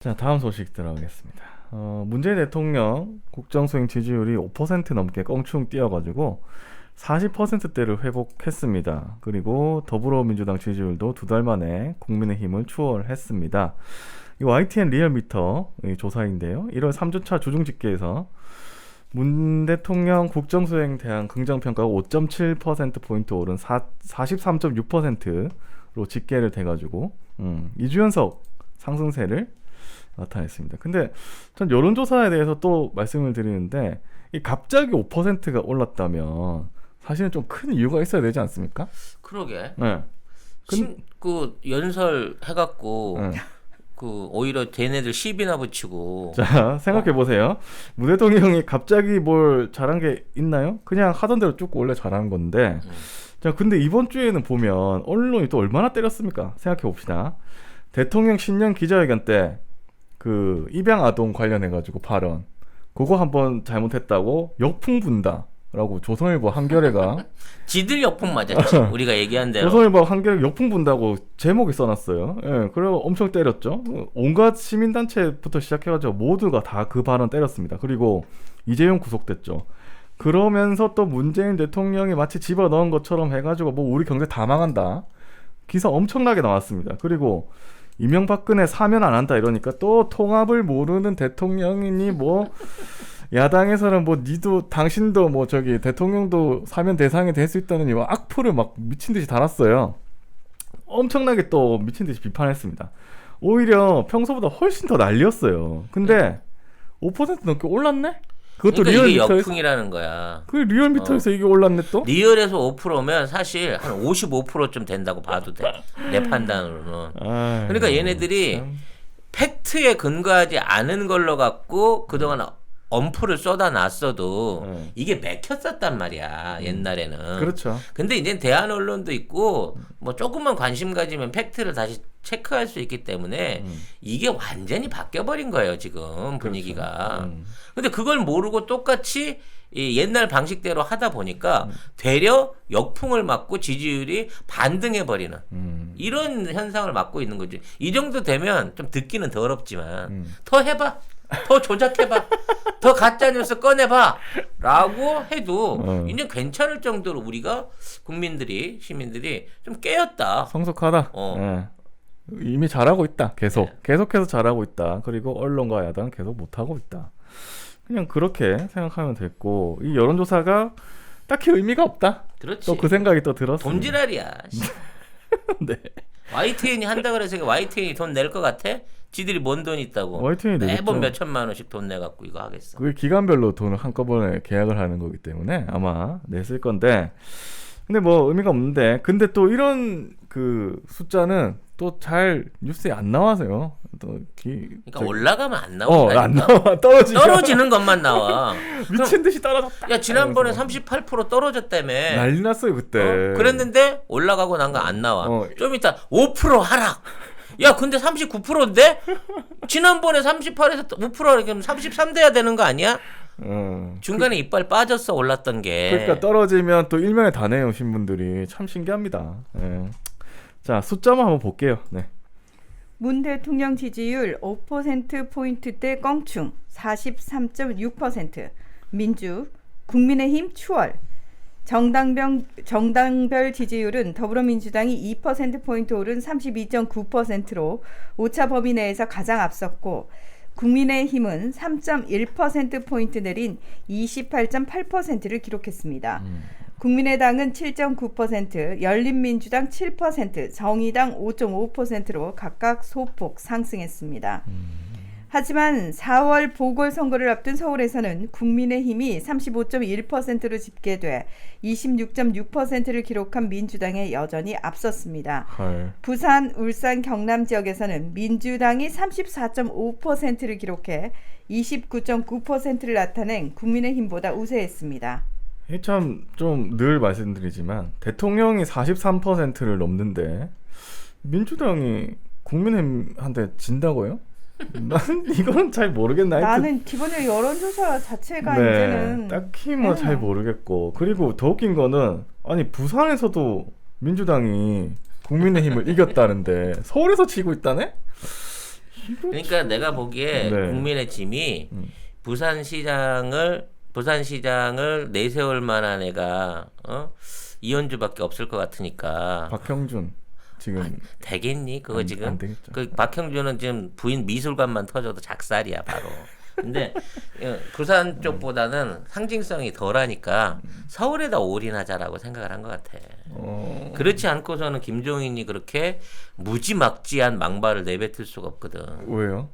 자, 다음 소식 들어가겠습니다. 문재인 대통령 국정수행 지지율이 5% 넘게 껑충 뛰어가지고 40%대를 회복했습니다. 그리고 더불어민주당 지지율도 2달 만에 국민의힘을 추월했습니다. 이 YTN 리얼미터 조사인데요. 1월 3주차 주중집계에서 문 대통령 국정수행 대한 긍정평가가 5.7%포인트 오른 43.6%로 집계를 돼가지고 2주 연속 상승세를 나타냈습니다. 근데 전 여론조사에 대해서 또 말씀을 드리는데 이 갑자기 5%가 올랐다면 사실은 좀 큰 이유가 있어야 되지 않습니까? 그러게. 네. 그 연설 해갖고 네. 그 오히려 걔네들 시비나 붙이고. 자, 생각해 보세요. 문 대통령이 갑자기 뭘 잘한 게 있나요? 그냥 하던 대로 쭉 원래 잘한 건데. 자, 근데 이번 주에는 보면 언론이 또 얼마나 때렸습니까? 생각해 봅시다. 대통령 신년 기자회견 때 그 입양 아동 관련해 가지고 발언 그거 한번 잘못했다고 역풍 분다라고 조선일보 한겨레가 지들 역풍 맞았지. 우리가 얘기한 대로. 조선일보 한겨레 역풍 분다고 제목이 써놨어요. 예, 그리고 엄청 때렸죠. 온갖 시민단체부터 시작해가지고 모두가 다 그 발언 때렸습니다. 그리고 이재용 구속됐죠. 그러면서 또 문재인 대통령이 마치 집어넣은 것처럼 해가지고 뭐 우리 경제 다 망한다. 기사 엄청나게 나왔습니다. 그리고 이명박근혜 사면 안 한다 이러니까 또 통합을 모르는 대통령이니 뭐 야당에서는 뭐 니도 당신도 뭐 저기 대통령도 사면 대상이 될 수 있다는 이 악플을 막 미친 듯이 달았어요. 엄청나게 또 미친 듯이 비판했습니다. 오히려 평소보다 훨씬 더 난리였어요. 근데 5% 넘게 올랐네? 그것도 그러니까 이게 리얼미터에서 역풍이라는 거야. 그 리얼미터에서 이게 올랐네 또? 리얼에서 5%면 사실 한 55%좀 된다고 봐도 돼. 내 판단으로는. 아유, 그러니까 얘네들이 참. 팩트에 근거하지 않은 걸로 갖고 그동안 엄프를 쏟아놨어도 이게 맥혔었단 말이야 옛날에는. 그렇죠. 근데 이제 대한 언론도 있고 뭐 조금만 관심 가지면 팩트를 다시 체크할 수 있기 때문에 이게 완전히 바뀌어버린 거예요 지금 분위기가. 그렇죠. 근데 그걸 모르고 똑같이 이 옛날 방식대로 하다 보니까 되려 역풍을 맞고 지지율이 반등해버리는 이런 현상을 맞고 있는 거지. 이 정도 되면 좀 듣기는 더럽지만 더 해봐. 더 조작해봐. 더 가짜뉴스 꺼내봐. 라고 해도 이제 괜찮을 정도로 우리가 국민들이 시민들이 좀 깨었다. 성숙하다. 예. 이미 잘하고 있다. 계속해서 잘하고 있다. 그리고 언론과 야당은 계속 못하고 있다. 그냥 그렇게 생각하면 됐고 이 여론조사가 딱히 의미가 없다. 그렇지. 또 그 생각이 또 들었습니다. 돈지랄이야. 네. YTN이 한다 그래서 YTN이 돈 낼 것 같아? 지들이 뭔 돈 있다고. YTN이 매번 내겠죠. 몇 천만 원씩 돈 내갖고 이거 하겠어. 그게 기간별로 돈을 한꺼번에 계약을 하는 거기 때문에 아마 냈을 건데 근데 뭐 의미가 없는데 근데 또 이런 그 숫자는 또 잘 뉴스에 안 나와서요. 또 그러니까 올라가면 안 나온다니까. 안 나와. 떨어지는 것만 나와. 미친 듯이 떨어졌다. 야 지난번에 38% 떨어졌다며. 난리 났어요 그때. 그랬는데 올라가고 난 거 안 나와. 좀 이따 5% 하락. 야 근데 39%인데? 지난번에 38에서 5% 그럼 33 돼야 되는 거 아니야? 중간에 이빨 빠졌어 올랐던 게. 그러니까 떨어지면 또 일면에 다 내오신 분들이 참 신기합니다. 예. 자 숫자만 한번 볼게요. 네. 문 대통령 지지율 5%포인트대 껑충 43.6%, 민주, 국민의힘 추월. 정당별 지지율은 더불어민주당이 2%포인트 오른 32.9%로 오차 범위 내에서 가장 앞섰고 국민의힘은 3.1%포인트 내린 28.8%를 기록했습니다. 국민의당은 7.9%, 열린민주당 7%, 정의당 5.5%로 각각 소폭 상승했습니다. 하지만 4월 보궐선거를 앞둔 서울에서는 국민의힘이 35.1%로 집계돼 26.6%를 기록한 민주당에 여전히 앞섰습니다. 헐. 부산, 울산, 경남 지역에서는 민주당이 34.5%를 기록해 29.9%를 나타낸 국민의힘보다 우세했습니다. 참 좀 늘 말씀드리지만 대통령이 43%를 넘는데 민주당이 국민의힘한테 진다고요? 난 이건 잘 모르겠나. 나는 기본적으로 여론조사 자체가 네, 이제는 딱히 뭐 잘 모르겠고 그리고 더 웃긴 거는 아니 부산에서도 민주당이 국민의힘을 이겼다는데 서울에서 지고 있다네? 그러니까 내가 보기에 네. 국민의 짐이 부산시장을 내세울 만한 애가 이현주밖에 없을 것 같으니까. 박형준 지금 되겠니? 그거 지금 안 되겠죠. 그 박형준은 지금 부인 미술관만 터져도 작살이야 바로. 근데 부산 쪽보다는 상징성이 덜하니까 서울에다 올인하자라고 생각을 한 것 같아. 그렇지 않고서는 김종인이 그렇게 무지막지한 망발을 내뱉을 수가 없거든. 왜요?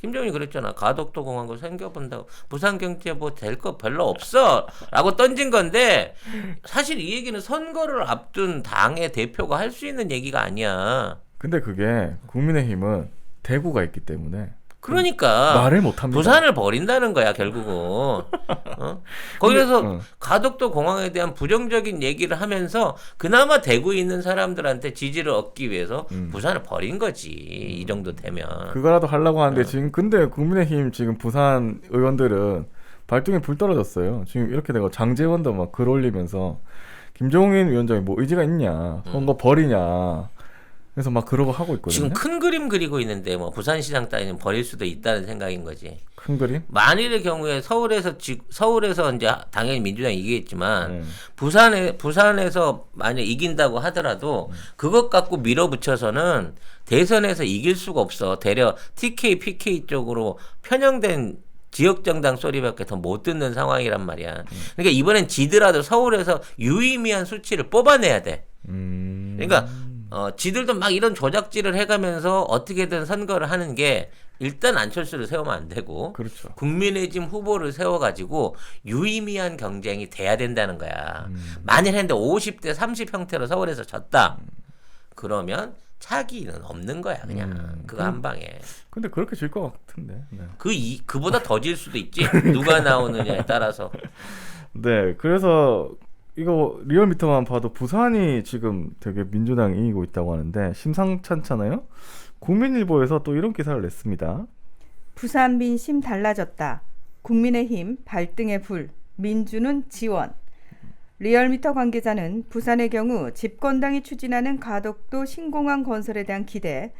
김종인이 그랬잖아. 가덕도 공항을 생겨본다고. 부산 경제 뭐 될 거 별로 없어 라고 던진 건데 사실 이 얘기는 선거를 앞둔 당의 대표가 할 수 있는 얘기가 아니야. 근데 그게 국민의힘은 대구가 있기 때문에 그러니까 말을 못합니다. 부산을 버린다는 거야 결국은. 거기서 근데, 가덕도 공항에 대한 부정적인 얘기를 하면서 그나마 대구에 있는 사람들한테 지지를 얻기 위해서 부산을 버린 거지. 이 정도 되면. 그거라도 하려고 하는데 지금 근데 국민의힘 지금 부산 의원들은 발등에 불 떨어졌어요. 지금 이렇게 되고 장제원도 막 글 올리면서 김종인 위원장이 뭐 의지가 있냐, 선거 버리냐. 그래서 막 그러고 하고 있거든요. 지금 큰 그림 그리고 있는데 뭐 부산시장 따위는 버릴 수도 있다는 생각인 거지. 큰 그림? 만일의 경우에 서울에서 이제 당연히 민주당이 이기겠지만 네. 부산에서 만약 이긴다고 하더라도 그것 갖고 밀어붙여서는 대선에서 이길 수가 없어. 대려 TK, PK 쪽으로 편향된 지역정당 소리밖에 더 못 듣는 상황이란 말이야. 그러니까 이번엔 지더라도 서울에서 유의미한 수치를 뽑아내야 돼. 그러니까 지들도 막 이런 조작질을 해가면서 어떻게든 선거를 하는 게 일단 안철수를 세우면 안 되고 그렇죠. 국민의힘 후보를 세워가지고 유의미한 경쟁이 돼야 된다는 거야. 만일 했는데 50대 30 형태로 서울에서 졌다. 그러면 차기는 없는 거야 그냥. 그거 한 방에. 근데 그렇게 질 것 같은데. 네. 그보다 더 질 수도 있지. 누가 나오느냐에 따라서. 네, 그래서 이거 리얼미터만 봐도 부산이 지금 되게 민주당이 이기고 있다고 하는데 심상찮잖아요. 국민일보에서 또 이런 기사를 냈습니다. 부산 민심 달라졌다. 국민의힘 발등에 불. 민주는 지원. 리얼미터 관계자는 부산의 경우 집권당이 추진하는 가덕도 신공항 건설에 대한 기대,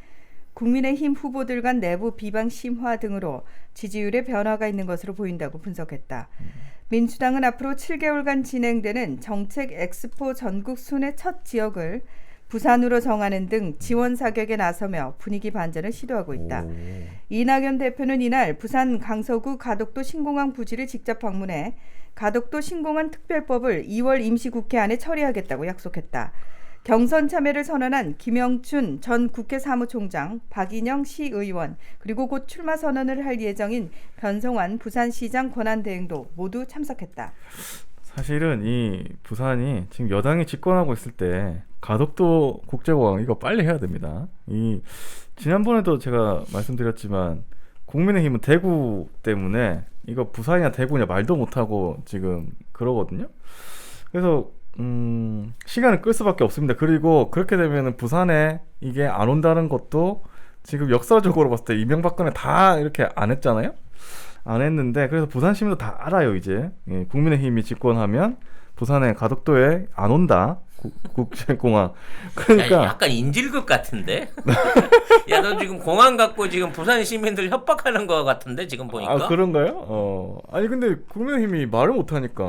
국민의힘 후보들 간 내부 비방 심화 등으로 지지율의 변화가 있는 것으로 보인다고 분석했다. 민주당은 앞으로 7개월간 진행되는 정책 엑스포 전국 순회 첫 지역을 부산으로 정하는 등 지원 사격에 나서며 분위기 반전을 시도하고 있다. 이낙연 대표는 이날 부산 강서구 가덕도 신공항 부지를 직접 방문해 가덕도 신공항 특별법을 2월 임시국회 안에 처리하겠다고 약속했다. 경선 참여를 선언한 김영춘 전 국회 사무총장, 박인영 시의원, 그리고 곧 출마 선언을 할 예정인 변성환 부산시장 권한대행도 모두 참석했다. 사실은 이 부산이 지금 여당이 집권하고 있을 때 가덕도 국제공항 이거 빨리 해야 됩니다. 이 지난번에도 제가 말씀드렸지만 국민의힘은 대구 때문에 이거 부산이냐 대구냐 말도 못하고 지금 그러거든요. 그래서 시간을 끌 수밖에 없습니다. 그리고 그렇게 되면은 부산에 이게 안 온다는 것도 지금 역사적으로 봤을 때 이명박근혜 다 이렇게 안 했잖아요. 안 했는데 그래서 부산 시민도 다 알아요 이제. 예, 국민의힘이 집권하면 부산에 가덕도에 안 온다. 국제공항. 그러니까 야, 약간 인질극 같은데. 야, 너 지금 공항 갖고 지금 부산 시민들 협박하는 거 같은데 지금 보니까. 아 그런가요? 아니 근데 국민의힘이 말을 못하니까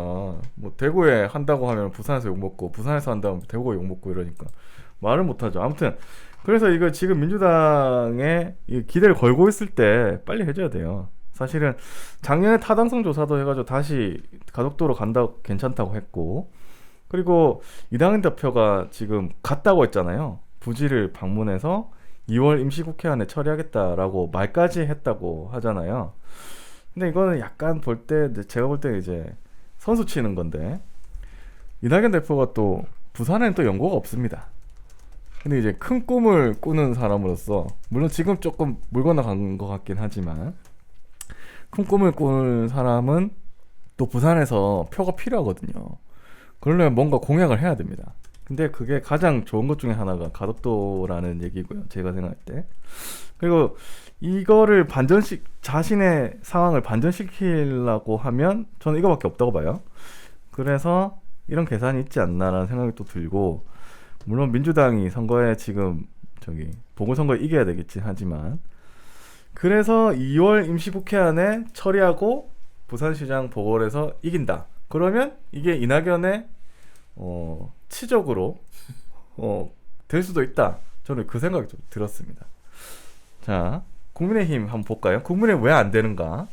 뭐 대구에 한다고 하면 부산에서 욕먹고 부산에서 한다면 대구가 욕먹고 이러니까 말을 못하죠. 아무튼 그래서 이거 지금 민주당에 이 기대를 걸고 있을 때 빨리 해줘야 돼요. 사실은 작년에 타당성 조사도 해가지고 다시 가덕도로 간다 괜찮다고 했고 그리고 이낙연 대표가 지금 갔다고 했잖아요. 부지를 방문해서 2월 임시국회 안에 처리하겠다라고 말까지 했다고 하잖아요. 근데 이거는 약간 볼 때 제가 볼 때 이제 선수 치는 건데 이낙연 대표가 또 부산에는 또 연고가 없습니다. 근데 이제 큰 꿈을 꾸는 사람으로서 물론 지금 조금 물 건너간 것 같긴 하지만 큰 꿈을 꾸는 사람은 또 부산에서 표가 필요하거든요. 그러려면 뭔가 공약을 해야 됩니다. 근데 그게 가장 좋은 것 중에 하나가 가덕도라는 얘기고요. 제가 생각할 때. 그리고 이거를 자신의 상황을 반전시키려고 하면 저는 이거밖에 없다고 봐요. 그래서 이런 계산이 있지 않나라는 생각이 또 들고 물론 민주당이 선거에 지금 보궐선거에 이겨야 되겠지 하지만 그래서 2월 임시국회 안에 처리하고 부산시장 보궐에서 이긴다. 그러면 이게 이낙연의 치적으로 될 수도 있다. 저는 그 생각이 좀 들었습니다. 자, 국민의힘 한번 볼까요? 국민의힘 왜 안 되는가?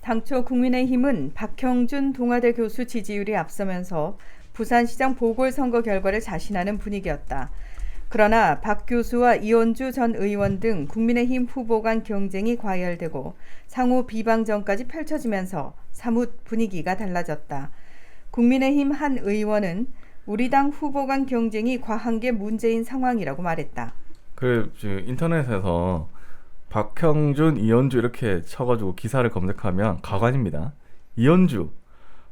당초 국민의힘은 박형준 동아대 교수 지지율이 앞서면서 부산시장 보궐선거 결과를 자신하는 분위기였다. 그러나 박 교수와 이원주 전 의원 등 국민의힘 후보 간 경쟁이 과열되고 상호 비방전까지 펼쳐지면서 사뭇 분위기가 달라졌다. 국민의힘 한 의원은 우리 당 후보 간 경쟁이 과한 게 문제인 상황이라고 말했다. 그 인터넷에서 박형준, 이현주 이렇게 쳐가지고 기사를 검색하면 가관입니다. 이현주,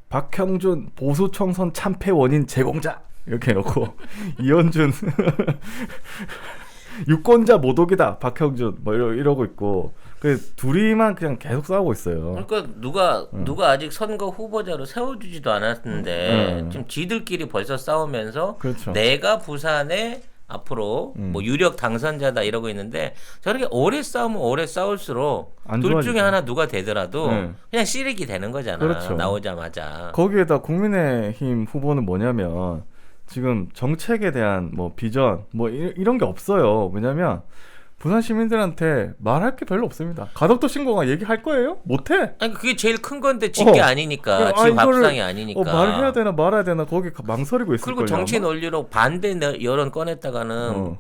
박형준 보수 총선 참패 원인 제공자 이렇게 해놓고 이현준 유권자 모독이다 박형준 뭐 이러고 있고 그 둘이만 그냥 계속 싸우고 있어요. 그러니까 누가 아직 선거 후보자로 세워주지도 않았는데 지금 지들끼리 벌써 싸우면서 그렇죠. 내가 부산에 앞으로 뭐 유력 당선자다 이러고 있는데 저렇게 오래 싸우면 오래 싸울수록 안 둘 좋아지죠. 중에 하나 누가 되더라도 네. 그냥 씨르기 되는 거잖아. 그렇죠. 나오자마자. 거기에다 국민의힘 후보는 뭐냐면 지금 정책에 대한 뭐 비전 뭐 이런 게 없어요. 왜냐면 부산 시민들한테 말할 게 별로 없습니다. 가덕도 신고가 얘기할 거예요? 못해. 아니 그게 제일 큰 건데 질 게 아니니까. 지 밥상이 아니니까. 말해야 되나 말아야 되나 거기 망설이고 있을 거예요. 그리고 정치 논리로 반대 여론 꺼냈다가는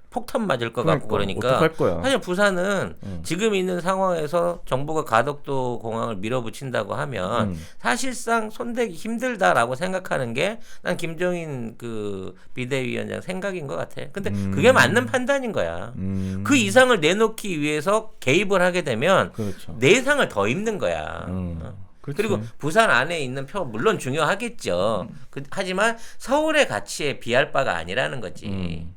폭탄 맞을 것 같고 그러니까 어떡할 거야. 사실 부산은 지금 있는 상황에서 정부가 가덕도 공항을 밀어붙인다고 하면 사실상 손대기 힘들다라고 생각하는 게 난 김종인 그 비대위원장 생각인 것 같아. 근데 그게 맞는 판단인 거야. 그 이상을 내놓기 위해서 개입을 하게 되면 그렇죠. 내상을 더 입는 거야. 그렇지. 그리고 부산 안에 있는 표 물론 중요하겠죠. 하지만 서울의 가치에 비할 바가 아니라는 거지.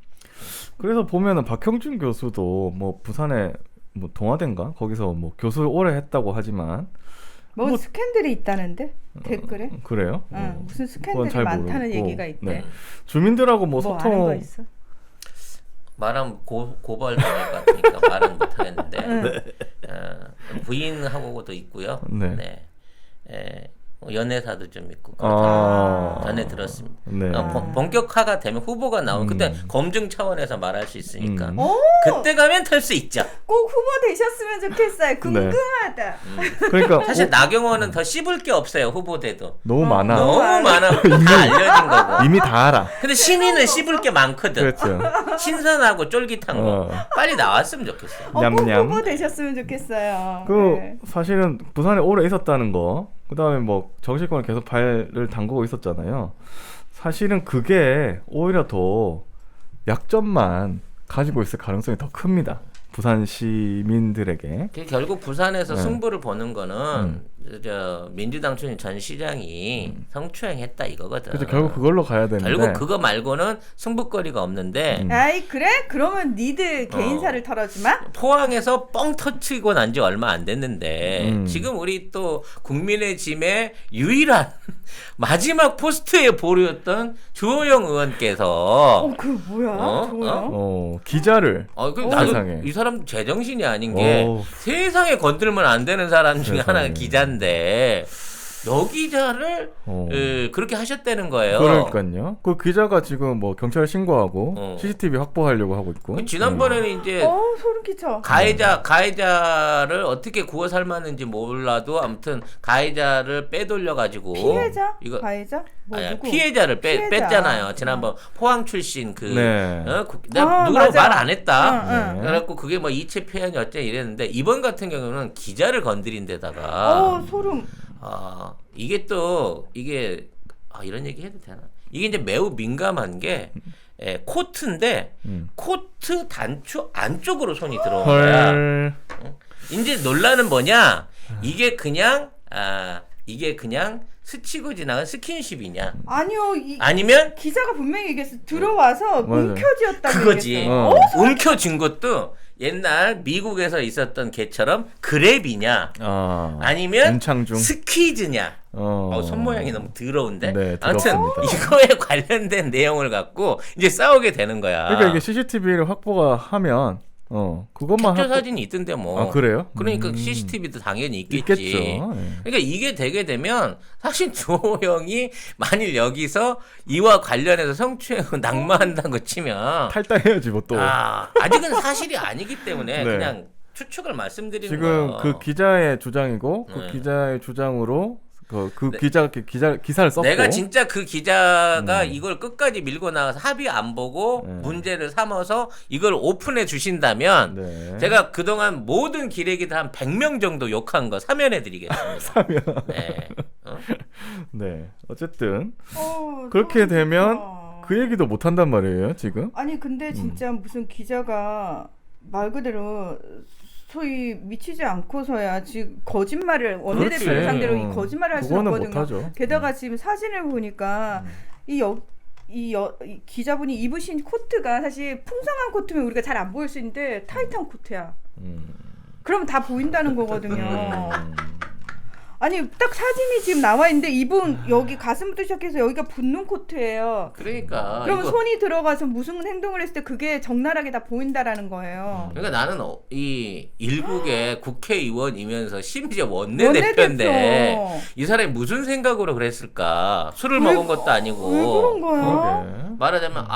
그래서 보면은 박형준 교수도 뭐 부산에 뭐 동아대인가 거기서 뭐 교수 오래 했다고 하지만 뭐 스캔들이 있다는데 댓글에? 그래요? 무슨 그건 스캔들이 잘 많다는 모르겠고. 얘기가 있대. 네. 주민들하고 뭐 뭐 아는 거 소통 있어? 말하면 고발 당할 것 같으니까 말은 못 하겠는데 부인하고도 있고요. 네. 네. 연애사도 좀 있고 전에 들었습니다. 네. 본격화가 되면 후보가 나오면 그때 검증 차원에서 말할 수 있으니까 오! 그때 가면 탈 수 있죠. 꼭 후보 되셨으면 좋겠어요. 궁금하다. 그러니까 사실 나경원은 더 씹을 게 없어요. 후보돼도 너무 많아. 너무 많아. 다 알려진 거고. 이미 다 알아. 근데 시민은 씹을 게 많거든. 그렇죠. 신선하고 쫄깃한 거 빨리 나왔으면 좋겠어. 꼭 냠냠. 후보 되셨으면 좋겠어요. 그 네. 사실은 부산에 오래 있었다는 거. 그다음에 뭐 정치권을 계속 발을 담그고 있었잖아요. 사실은 그게 오히려 더 약점만 가지고 있을 가능성이 더 큽니다. 부산 시민들에게. 결국 부산에서 네. 승부를 보는 거는 저 민주당 출신 전 시장이 성추행했다 이거거든. 그래서 결국 그걸로 가야 되는데. 결국 그거 말고는 승부거리가 없는데 아이 그래? 그러면 니들 개인사를 털어주마? 포항에서 뻥 터치고 난 지 얼마 안 됐는데 지금 우리 또 국민의 짐의 유일한 마지막 포스트에 보류였던 주호영 의원께서 그 뭐야? 좋아요. 기자를 나도 세상에. 이 사람 제정신이 아닌 게 세상에 건들면 안 되는 사람 중에 세상에. 하나가 기자인데 여기자를 그렇게 하셨다는 거예요. 그러니까요. 그 기자가 지금 뭐 경찰에 신고하고 CCTV 확보하려고 하고 있고. 지난번에는 이제 소름 끼쳐. 가해자를 어떻게 구워 삶았는지 몰라도 아무튼 가해자를 빼돌려 가지고 피해자? 이거 가해자? 뭐 아니, 누구? 피해자를 피해자. 뺐잖아요. 지난번 포항 출신 그 네. 내가 누구라고 맞아. 말 안 했다. 네. 그래갖고 그게 뭐 이체 표현이 어째 이랬는데 이번 같은 경우는 기자를 건드린 데다가 소름. 이게 또 이게 이런 얘기 해도 되나? 이게 이제 매우 민감한 게 코트인데 코트 단추 안쪽으로 손이 들어온 거야. 헐. 이제 논란은 뭐냐? 이게 그냥 스치고 지나간 스킨십이냐? 아니요. 아니면 기자가 분명히 얘기했어. 들어와서 맞아요. 움켜쥐었다고 그거지. 얘기했어. 움켜쥔 것도 옛날 미국에서 있었던 개처럼 그랩이냐? 아니면 은창중. 스퀴즈냐? 손 모양이 너무 더러운데. 네, 아무튼 더럽습니다. 이거에 관련된 내용을 갖고 이제 싸우게 되는 거야. 그러니까 이게 CCTV를 확보가 하면 그것만 캡처 하고. 사진이 있던데 뭐. 아, 그래요? 그러니까 CCTV도 당연히 있겠지. 있겠죠. 예. 그러니까 이게 되게 되면 사실 주호영이 만일 여기서 이와 관련해서 성추행을 낙마한다고 치면 탈당해야지 뭐 또. 아직은 사실이 아니기 때문에 네. 그냥 추측을 말씀드리는 지금 거예요. 그 기자의 주장이고 그 네. 기자의 주장으로 그 네. 기사를 썼고. 내가 진짜 그 기자가 이걸 끝까지 밀고 나가서 합의 안 보고 네. 문제를 삼아서 이걸 오픈해 주신다면 네. 제가 그동안 모든 기레기들 한 100명 정도 욕한 거 사면해 드리겠습니다. 사면. 네. 네. 어쨌든 그렇게 되면 그 얘기도 못 한단 말이에요, 지금. 아니 근데 진짜 무슨 기자가 말 그대로 소위 미치지 않고서야 지금 거짓말을 원내대표 그렇지. 상대로 이 거짓말을 할 수는 그거는 없거든요. 못하죠. 게다가 지금 사진을 보니까 이 기자분이 입으신 코트가 사실 풍성한 코트면 우리가 잘 안 보일 수 있는데 타이트한 코트야. 그러면 다 보인다는 거거든요. 아니 딱 사진이 지금 나와 있는데 이분 여기 가슴부터 시작해서 여기가 붙는 코트예요. 그러니까 그러면 이거- 손이 들어가서 무슨 행동을 했을 때 그게 적나라하게 다 보인다라는 거예요. 그러니까 나는 이 일국의 국회의원이면서 심지어 원내대표인데 이 사람이 무슨 생각으로 그랬을까? 술을 먹은 것도 아니고. 왜 그런 거야? 그러게. 말하자면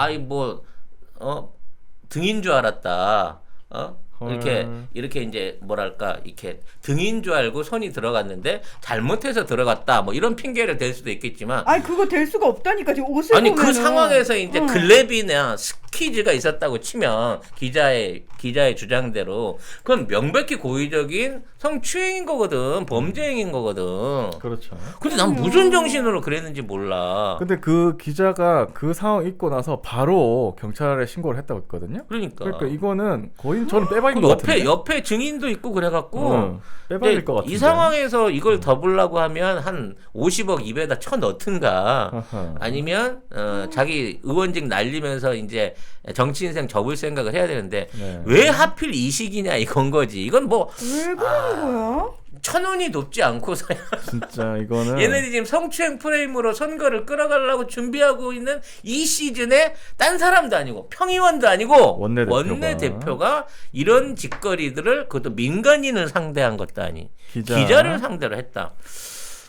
등인 줄 알았다. 이렇게 이제 뭐랄까 이렇게 등인 줄 알고 손이 들어갔는데 잘못해서 들어갔다. 뭐 이런 핑계를 댈 수도 있겠지만 아니 그거 될 수가 없다니까 지금 옷을 아니 보면은. 그 상황에서 이제 글랩이나 스퀴즈가 있었다고 치면 기자의 주장대로 그건 명백히 고의적인 성추행인 거거든, 범죄행인 거거든. 그렇죠. 근데 난 무슨 정신으로 그랬는지 몰라. 근데 그 기자가 그 상황 있고 나서 바로 경찰에 신고를 했다고 했거든요. 그러니까 이거는 거의 저는 빼박인 그 것 같은데. 옆에 증인도 있고 그래갖고 빼박일 것 같은데. 이 상황에서 이걸 더 보려고 하면 한 50억 입에다 쳐 넣든가 아하. 아니면 자기 의원직 날리면서 이제 정치 인생 접을 생각을 해야 되는데 네. 왜 하필 이 시기냐 이건 거지. 이건 뭐 왜 그러는 거야? 천운이 높지 않고서야 진짜 이거는 얘네들이 지금 성추행 프레임으로 선거를 끌어가려고 준비하고 있는 이 시즌에 딴 사람도 아니고 평의원도 아니고 원내대표가 이런 짓거리들을 그것도 민간인을 상대한 것도 아니 기자를 상대로 했다.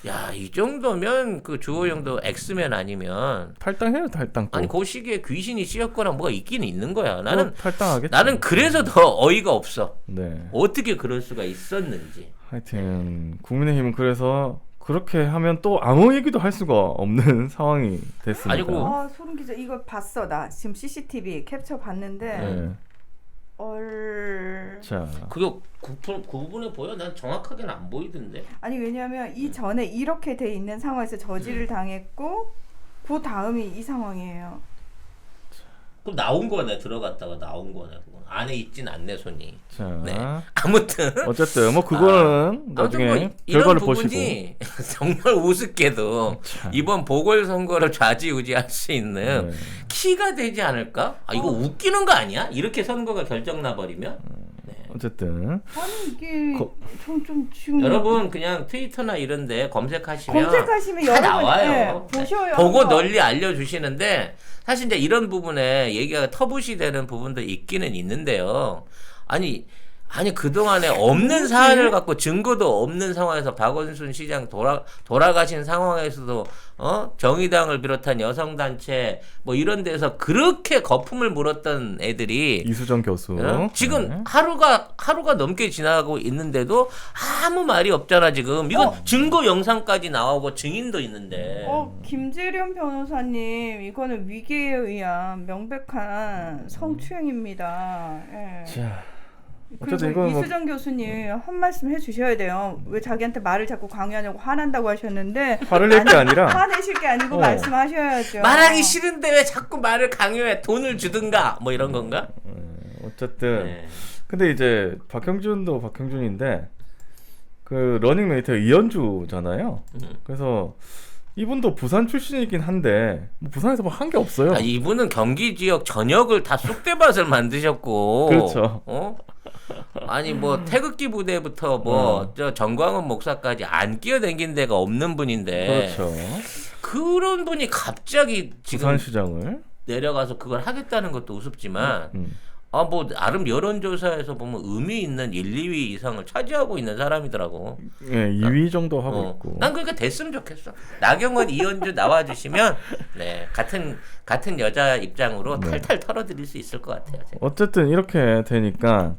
야, 이 정도면 그 주호영도 엑스맨 아니면 탈당해요, 탈당. 또. 아니 그 시기에 귀신이 씌었거나 뭐가 있긴 있는 거야. 나는 탈당하겠죠. 나는 그래서 더 어이가 없어. 네. 어떻게 그럴 수가 있었는지. 하여튼 국민의힘은 그래서 그렇게 하면 또 아무 얘기도 할 수가 없는 상황이 됐습니다. 아니고 아 소름 끼쳐. 이거 봤어 나 지금 CCTV 캡처 봤는데 네. 자, 그거 구분해 보여? 난 정확하게는 안 보이던데. 아니 왜냐하면 이 전에 이렇게 돼 있는 상황에서 저지를 당했고 그 다음이 이 상황이에요. 그럼 나온 거네. 들어갔다가 나온 거네. 그건. 안에 있진 않네 손이. 자. 네. 아무튼 어쨌든 뭐 그거는 아무튼 나중에 뭐 이런 결과를 부분이 보시고. 정말 우습게도 이번 보궐선거를 좌지우지할 수 있는 네. 키가 되지 않을까? 이거 웃기는 거 아니야? 이렇게 선거가 결정나 버리면? 어쨌든 아니 이게 좀 지금 여러분 그냥 트위터나 이런데 검색하시면 검색하시면 다 여러분 나와요. 네, 보셔요. 보고 한번. 널리 알려주시는데 사실 이제 이런 부분에 얘기가 터부시 되는 부분도 있기는 있는데요. 아니 그동안에 없는 사안을 갖고 증거도 없는 상황에서 박원순 시장 돌아가신 상황에서도 정의당을 비롯한 여성단체 뭐 이런 데서 그렇게 거품을 물었던 애들이 이수정 교수 지금 네. 하루가 넘게 지나가고 있는데도 아무 말이 없잖아 지금. 이건 증거 영상까지 나오고 증인도 있는데. 김재련 변호사님 이거는 위기에 의한 명백한 성추행입니다. 예. 자, 그리고 어쨌든 이건 이수정 교수님 한 말씀 해주셔야 돼요. 왜 자기한테 말을 자꾸 강요하냐고 화난다고 하셨는데 화를 낼 게 아니라 화내실 게 아니고 말씀하셔야죠. 말하기 싫은데 왜 자꾸 말을 강요해? 돈을 주든가 뭐 이런 건가? 어쨌든 네. 근데 이제 박형준도 박형준인데 그 러닝메이트가 이현주잖아요. 그래서 이분도 부산 출신이긴 한데 뭐 부산에서 뭐 한 게 없어요. 이분은 경기 지역 전역을 다 쑥대밭을 만드셨고, 그렇죠. 아니 뭐 태극기 부대부터 뭐 저 정광훈 목사까지 안 끼어댕긴 데가 없는 분인데, 그렇죠. 그런 분이 갑자기 지금 부산시장을 내려가서 그걸 하겠다는 것도 우습지만 뭐 나름 여론조사에서 보면 의미 있는 1, 2위 이상을 차지하고 있는 사람이더라고. 예, 2위 정도 하고 있고. 난 그러니까 됐으면 좋겠어. 나경원, 이현주 나와주시면 네 같은 여자 입장으로 탈탈 털어드릴 수 있을 것 같아요. 제가. 어쨌든 이렇게 되니까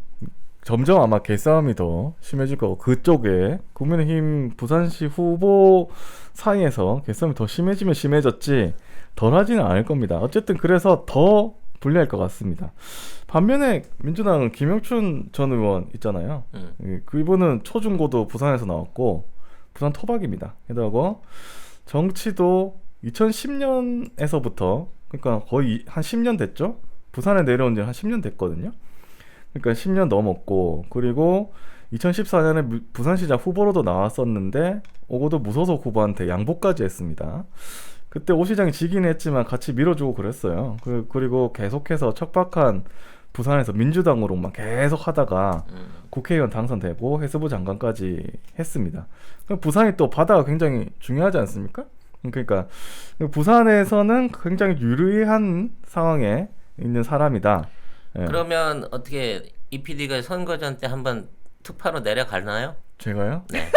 점점 아마 개싸움이 더 심해질 거고 그쪽에 국민의힘 부산시 후보 사이에서 개싸움이 더 심해지면 심해졌지 덜하지는 않을 겁니다. 어쨌든 그래서 더 불리할 것 같습니다. 반면에 민주당은 김영춘 전 의원 있잖아요. 그분은 초중고도 부산에서 나왔고 부산 토박입니다. 게다가 정치도 2010년에서부터 그러니까 거의 한 10년 됐죠. 부산에 내려온 지 한 10년 됐거든요. 그러니까 10년 넘었고 그리고 2014년에 부산시장 후보로도 나왔었는데 오고도 무소속 후보한테 양보까지 했습니다. 그때 오 시장이 지긴 했지만 같이 밀어주고 그랬어요. 그리고 계속해서 척박한 부산에서 민주당으로만 계속 하다가 국회의원 당선되고 해수부 장관까지 했습니다. 부산이 또 바다가 굉장히 중요하지 않습니까? 그러니까 부산에서는 굉장히 유리한 상황에 있는 사람이다. 예. 그러면 어떻게 이 PD가 선거전 때 한번 특파로 내려가나요? 제가요? 네.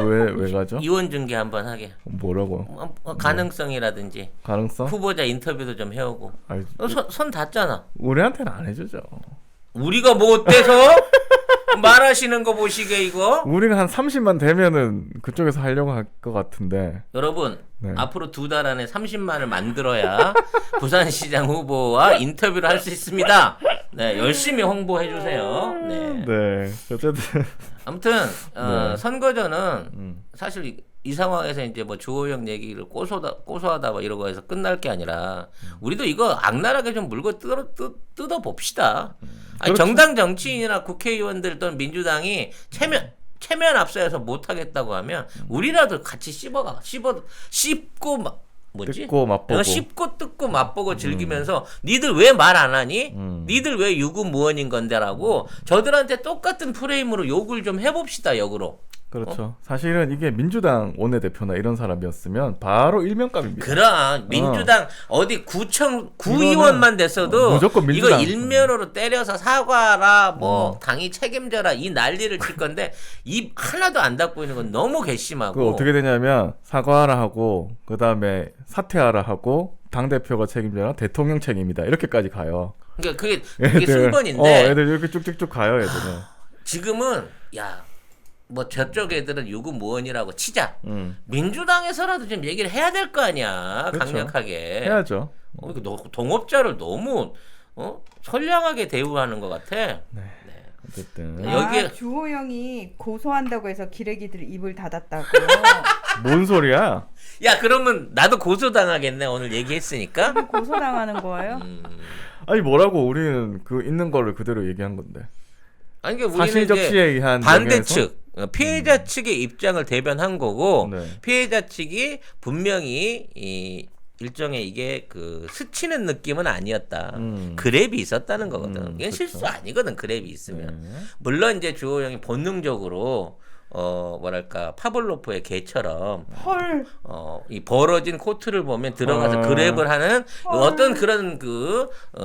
왜 가죠? 이원 중계 한번 하게. 뭐라고요? 가능성이라든지 가능성? 후보자 인터뷰도 좀 해오고. 아니, 손 닿잖아. 우리한테는 안 해주죠. 우리가 뭐 어때서? 말하시는 거 보시게 이거. 우리가 한 30만 되면은 그쪽에서 하려고 할 것 같은데. 여러분 네. 앞으로 2달 안에 30만을 만들어야 부산시장 후보와 인터뷰를 할 수 있습니다. 네, 열심히 홍보해 주세요. 네. 네, 어쨌든 아무튼 네. 선거전은 사실 이 상황에서 이제 뭐 주호영 얘기를 고소하다 뭐 이러고 해서 끝날 게 아니라 우리도 이거 악랄하게 좀 물고 뜯어 봅시다. 아니, 그렇죠. 정당 정치인이나 국회의원들 또는 민주당이 체면 앞서서 못 하겠다고 하면 우리라도 같이 씹고 뭐지? 뜯고 맛보고. 씹고 뜯고 맛보고 즐기면서 니들 왜 말 안 하니? 니들 왜 유구무원인 건데라고 저들한테 똑같은 프레임으로 욕을 좀 해봅시다 역으로. 그렇죠. 사실은 이게 민주당 원내대표나 이런 사람이었으면 바로 일명감입니다. 그럼 민주당 어디 구의원만 됐어도 무조건 민주당. 이거 일면으로 때려서 사과라 뭐 당이 책임져라 이 난리를 칠 건데 입 하나도 안 닫고 있는 건 너무 괘씸하고. 그 어떻게 되냐면 사과하라 하고 그 다음에 사퇴하라 하고 당 대표가 책임져라 대통령 책임이다 이렇게까지 가요. 그러니까 그게 순번인데. 애들 이렇게 쭉쭉쭉 가요 애들은. 지금은 뭐 저쪽 애들은 유구무원이라고 치자. 민주당에서라도 좀 얘기를 해야 될 거 아니야. 그렇죠. 강력하게. 해야죠. 이거 동업자를 너무 선량하게 대우하는 것 같아. 네. 어쨌든 여기에- 주호영이 고소한다고 해서 기레기들이 입을 닫았다고. 뭔 소리야? 야 그러면 나도 고소당하겠네 오늘 얘기했으니까. 고소당하는 거예요? 아니 뭐라고 우리는 그 있는 거를 그대로 얘기한 건데. 아니 그러니까 우리는 사실 적시에 이제 의한 반대 영역에서? 측 피해자 측의 입장을 대변한 거고 네. 피해자 측이 분명히 일종의 이게 그 스치는 느낌은 아니었다. 그랩이 있었다는 거거든. 이건 그쵸. 실수 아니거든. 그랩이 있으면. 네. 물론 이제 주호영이 본능적으로 뭐랄까 파블로프의 개처럼 헐. 이 벌어진 코트를 보면 들어가서 아. 그랩을 하는 어떤 그런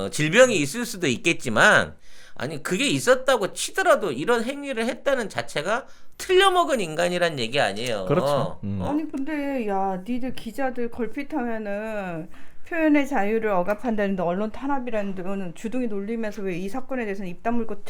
질병이 있을 수도 있겠지만 아니 그게 있었다고 치더라도 이런 행위를 했다는 자체가 틀려먹은 인간이란 얘기 아니에요. 그렇죠. 아니 근데 야 니들 기자들 걸핏하면은 표현의 자유를 억압한다는데 언론 탄압이라는 데는 주둥이 놀리면서 왜 이 사건에 대해서는 입 다물고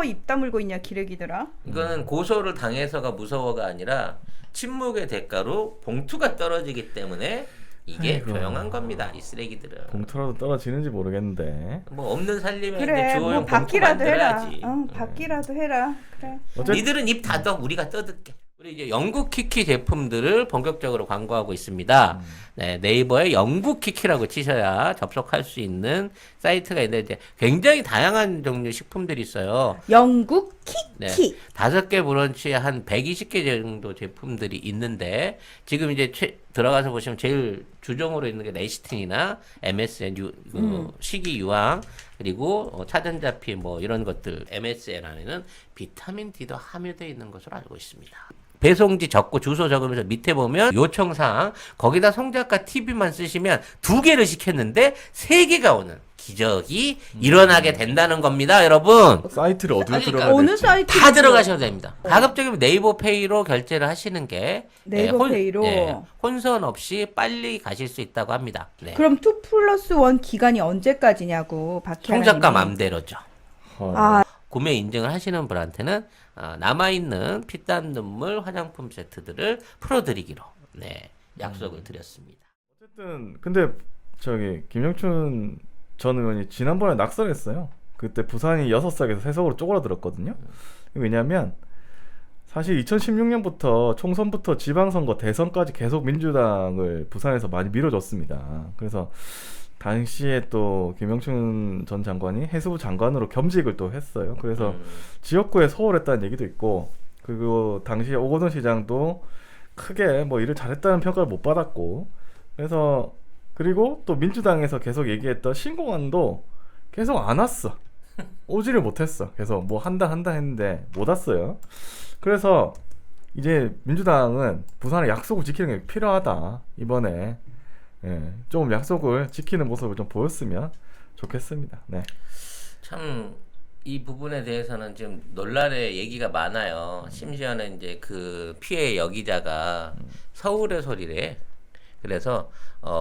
입 다물고 있냐 기레기들아? 이거는 고소를 당해서가 무서워가 아니라 침묵의 대가로 봉투가 떨어지기 때문에 이게 아이고. 조용한 겁니다. 이 쓰레기들은. 봉투라도 떨어지는지 모르겠는데. 뭐 없는 살림에 이제 그래 주호영 뭐 봉투 받기라도 해라. 만들어야지. 받기라도 해라. 그래. 니들은 입 닫아 우리가 떠들게. 우리 이제 영국 키키 제품들을 본격적으로 광고하고 있습니다. 네, 네이버에 영국 키키라고 치셔야 접속할 수 있는 사이트가 있는데 이제 굉장히 다양한 종류 식품들이 있어요. 영국 네, 키키. 5개 브런치에 한 120개 정도 제품들이 있는데 지금 이제 들어가서 보시면 제일 주종으로 있는 게 레시틴이나 MSN 식이 유황 그리고 차전자피 뭐 이런 것들 MSN 안에는 비타민 D도 함유되어 있는 것으로 알고 있습니다. 배송지 적고 주소 적으면서 밑에 보면 요청사항 거기다 송작가 TV만 쓰시면 2개를 시켰는데 3개가 오는 기적이 일어나게 된다는 겁니다, 여러분. 사이트를 어디로 그러니까 들어가야 어느 될지. 사이트 다 들어가셔도 됩니다. 가급적이면 네이버 페이로 결제를 하시는 게 네이버 페이로? 혼선 없이 빨리 가실 수 있다고 합니다. 네. 그럼 2+1 기간이 언제까지냐고 박혜아님. 총작가 맘대로죠. 아, 구매 인증을 하시는 분한테는 남아있는 피땀 눈물 화장품 세트들을 풀어드리기로 약속을 드렸습니다. 어쨌든 근데 저기 김영춘 전 의원이 지난번에 낙선했어요. 그때 부산이 6석에서 3석으로 쪼그라들었거든요. 왜냐하면 사실 2016년부터 총선부터 지방선거 대선까지 계속 민주당을 부산에서 많이 밀어줬습니다. 그래서 당시에 또 김영춘 전 장관이 해수부 장관으로 겸직을 또 했어요. 그래서 지역구에 소홀했다는 얘기도 있고, 그리고 당시에 오거돈 시장도 크게 뭐 일을 잘했다는 평가를 못 받았고, 그래서 그리고 또 민주당에서 계속 얘기했던 신공항도 계속 안 왔어. 오지를 못했어. 계속 뭐 한다 했는데 못 왔어요. 그래서 이제 민주당은 부산의 약속을 지키는 게 필요하다. 이번에 좀 약속을 지키는 모습을 좀 보였으면 좋겠습니다. 네. 참 이 부분에 대해서는 지금 논란의 얘기가 많아요. 심지어는 이제 그 피해 여기자가 서울의 소리래. 그래서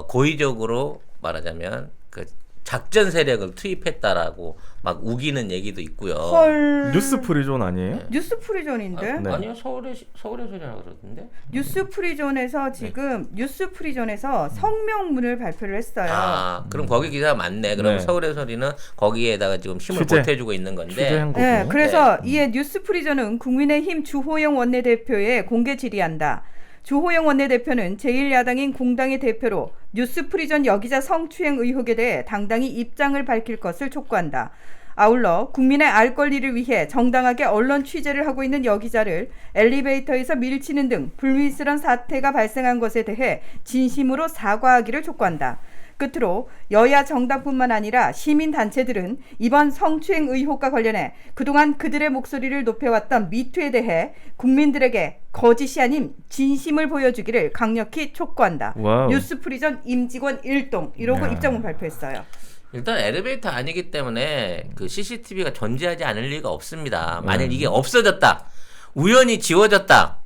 고의적으로 말하자면 그 작전 세력을 투입했다라고 막 우기는 얘기도 있고요. 헐. 뉴스 프리존 아니에요? 뉴스 프리존인데? 네. 아니요, 서울의 소리라고 그러던데. 뉴스 프리존에서 지금 뉴스 프리존에서 성명문을 발표를 했어요. 아, 그럼 거기 기사가 맞네. 그럼 네. 서울의 소리는 거기에다가 지금 힘을 취재. 보태주고 있는 건데. 취재한 거군요. 네, 그래서 이에 뉴스 프리존은 국민의힘 주호영 원내대표에 공개 질의한다. 주호영 원내대표는 제1야당인 공당의 대표로 뉴스 프리존 여기자 성추행 의혹에 대해 당당히 입장을 밝힐 것을 촉구한다. 아울러 국민의 알 권리를 위해 정당하게 언론 취재를 하고 있는 여기자를 엘리베이터에서 밀치는 등 불미스러운 사태가 발생한 것에 대해 진심으로 사과하기를 촉구한다. 끝으로 여야 정당뿐만 아니라 시민단체들은 이번 성추행 의혹과 관련해 그동안 그들의 목소리를 높여왔던 미투에 대해 국민들에게 거짓이 아닌 진심을 보여주기를 강력히 촉구한다. 와우. 뉴스프리전 임직원 일동 이러고 야. 입장문 발표했어요. 일단 엘리베이터 아니기 때문에 그 CCTV가 존재하지 않을 리가 없습니다. 만약 이게 없어졌다, 우연히 지워졌다,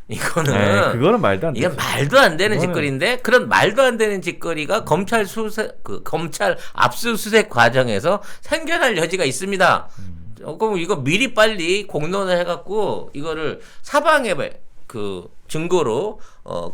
이거는 그거는 말도 안 돼. 이건 말도 안 되는 그거는- 짓거리인데, 그런 말도 안 되는 짓거리가 검찰 압수수색 과정에서 생겨날 여지가 있습니다. 그럼 이거 미리 빨리 공론을 해갖고 이거를 사방에 그 증거로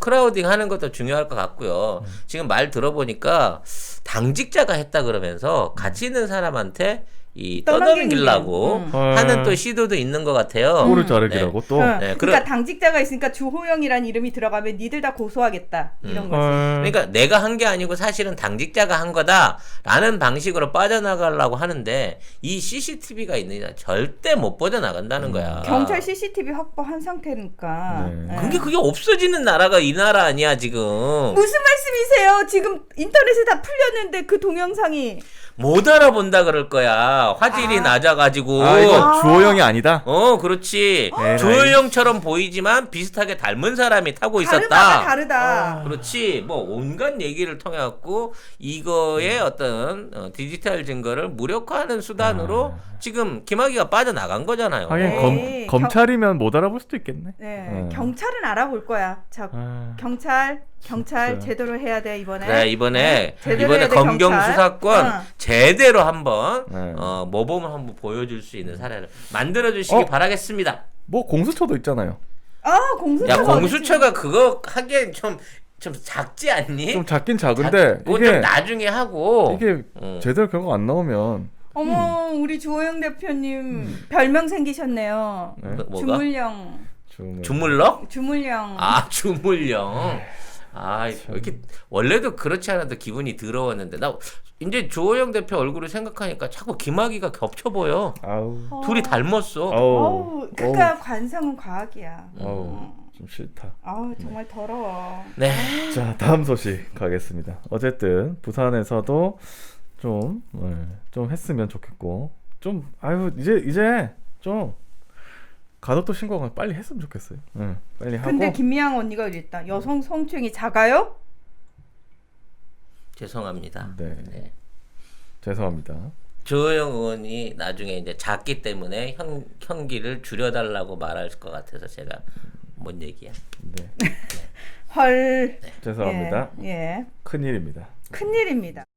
크라우딩 하는 것도 중요할 것 같고요. 지금 말 들어보니까 당직자가 했다 그러면서 같이 있는 사람한테 이 떠넘기려고 하는 또 시도도 있는 것 같아요. 꼬를 자르기라고 또. 네, 그러니까 당직자가 있으니까 주호영이라는 이름이 들어가면 니들 다 고소하겠다 이런 거지. 그러니까 내가 한 게 아니고 사실은 당직자가 한 거다라는 방식으로 빠져나가려고 하는데, 이 CCTV가 있느냐 절대 못 빠져나간다는 거야. 경찰 CCTV 확보한 상태니까. 네. 네. 그게 없어지는 나라가 이 나라 아니야 지금. 무슨 말씀이세요? 지금 인터넷에 다 풀렸는데 그 동영상이. 못 알아본다 그럴 거야. 화질이 낮아가지고. 이거 주호영이 아니다. 그렇지. 에라이. 조효영처럼 보이지만 비슷하게 닮은 사람이 타고 있었다. 다르다. 그렇지. 뭐 온갖 얘기를 통해 갖고 이거의 어떤 디지털 증거를 무력화하는 수단으로 지금 김학의가 빠져나간 거잖아요. 하긴 에이, 검찰이면 못 알아볼 수도 있겠네. 네, 경찰은 알아볼 거야. 자, 경찰 진짜. 제대로 해야 돼 이번에. 그래, 이번에 제대로 해야 돼, 검경 경찰. 수사권 제대로 한번 네. 모범을 한번 보여줄 수 있는 사례를 만들어 주시기 바라겠습니다. 뭐 공수처도 있잖아요. 공수처가 야, 공수처가 그거 하기엔 좀 작지 않니? 좀 작긴 작은데 그거 이게 좀 나중에 하고. 이게 제대로 결과 안 나오면 어머, 우리 주호영 대표님 별명 생기셨네요. 네. 뭐가? 주물령. 주물럭? 주물령. 아, 주물령. 아, 이렇게 원래도 그렇지 않아도 기분이 더러웠는데, 나 이제 조호영 대표 얼굴을 생각하니까 자꾸 김학의가 겹쳐 보여. 아우. 둘이 닮았어. 어우, 그니까 관상은 과학이야. 아우. 좀 싫다. 아우, 정말 더러워. 네. 자, 다음 소식 가겠습니다. 어쨌든 부산에서도 좀 했으면 좋겠고, 좀 이제 좀 가덕도 신고가 빨리 했으면 좋겠어요. 빨리 하고. 근데 김미양 언니가 이랬다. 여성 성추행이 작아요? 죄송합니다. 네. 네. 죄송합니다. 조호영 의원이 나중에 이제 작기 때문에 형기를 줄여달라고 말할 것 같아서 제가 뭔 얘기야? 네. 헐. 죄송합니다. 예. 큰일입니다. 큰일입니다.